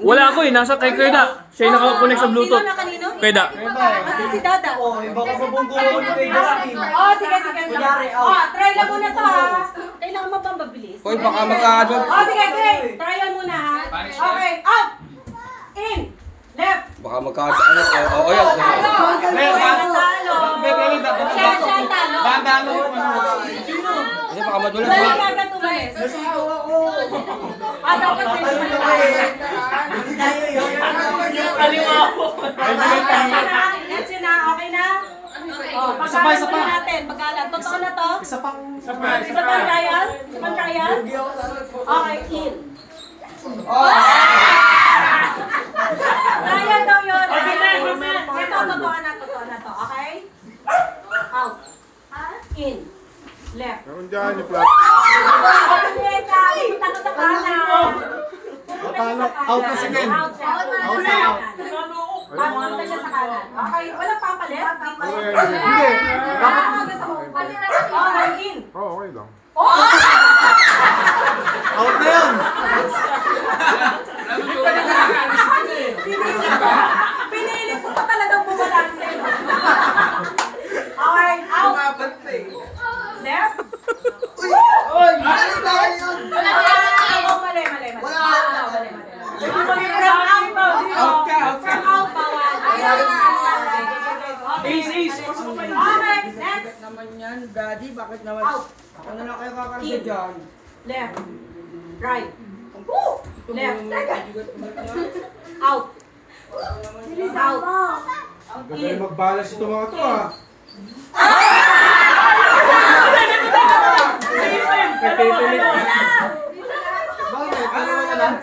Wala ako eh, nasa kay Kuya. Siya yung nakakonect sa Bluetooth. Kuya. Kasi si Dada. Oh, baka mabunggo ko ni Kuya Justin. Oh, sige. Oh, try lang muna to ha. Kailangan mo bang mabilis? Hoy, baka magka-adult. Oh, sige. Trial muna ha. Okay, up. In. Left. Baka magka-adult. Oo, yan. Siya talo. Kasi baka madulas. Wala ka tumalis. Dapat Let's yun na, okay na? Oh, pagkalat muna natin. Pagkalat. Totoo na to? Isa pang trial? Okay, in. Trial daw yun. Ito, totoo na to. Okay? Out. In. Left. Meron dyan yung plastic. Pupunta ko sa kanan. Out na si Ken. Out siya. Pupunta siya sa kanan. Okay, walang papalit. Hindi. Okay, in. Oo, okay lang. Out na yun. Pinilit ko pa talagang bumalanse. Okay, out. Left. Naman yan, Daddy, bakit naman? Out. Ako na lang kayo kakarga dyan. Left. Right. Left. Out. Out. Magaling magbalas ito mga to ah. Bakit? Ano na lang?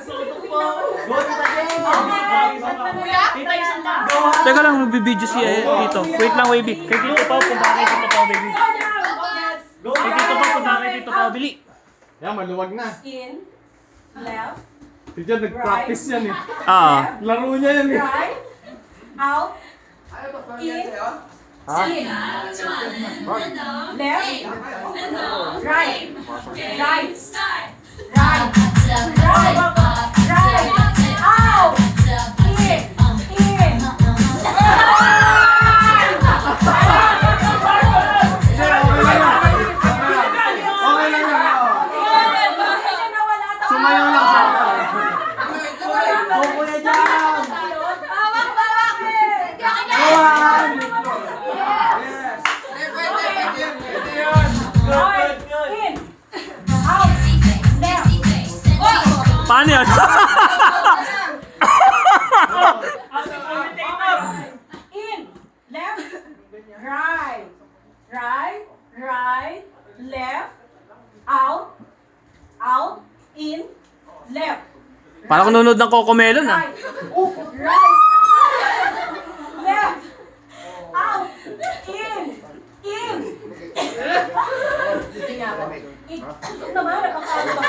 Teka lang, magbibideo si Tito. Wait lang, Wavy. Kay Tito Pao, punta kay Tito Pao, baby. Kay Tito Pao, punta kay Tito Pao, bili. Yan, maluwag na. In. Left. Tignan, nag-practice yan eh. Laro niya yan eh. Right. Out. In. In. Left. Right. Right. Right. Right. Out. In. In. Okay lang yan. Sumayaw lang sa akin. Kuya dyan! In. Out. Left. Paano yan? In. Left. Right. Right. Right. Left. Out. Out. In. Left. Parang nanonood ng Cocomelon ah. Right. Right. Left. Out. In. In. Ito naman, nakakawag ako.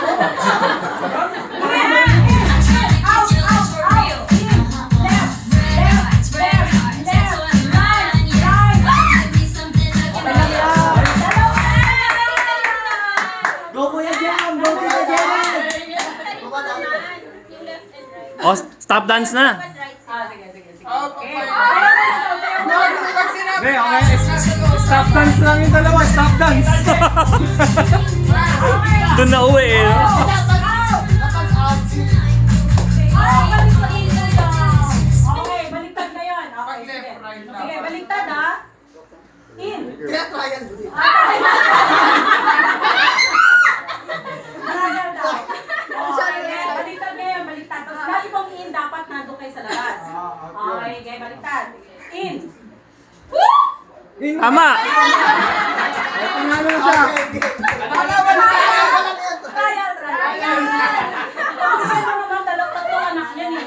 Out. In. Left. Left. Left. Left. Right. Right. Go kuya dyan! Go kuya dyan! Oh, stop dance na. Hindi, okay. Stop dance lang yung dalawa. Stop dance! Doon na uwi eh. Okay, baliktad na yun. Okay, sige. Sige, baliktad ha. In. Baliktad ngayon, baliktad. Tapos lagi pong in, dapat nandun kayo sa labas. Okay, okay, baliktad. In. Tama. Panalo na siya. Trial. Kasi ano naman, tatlo anak yan eh.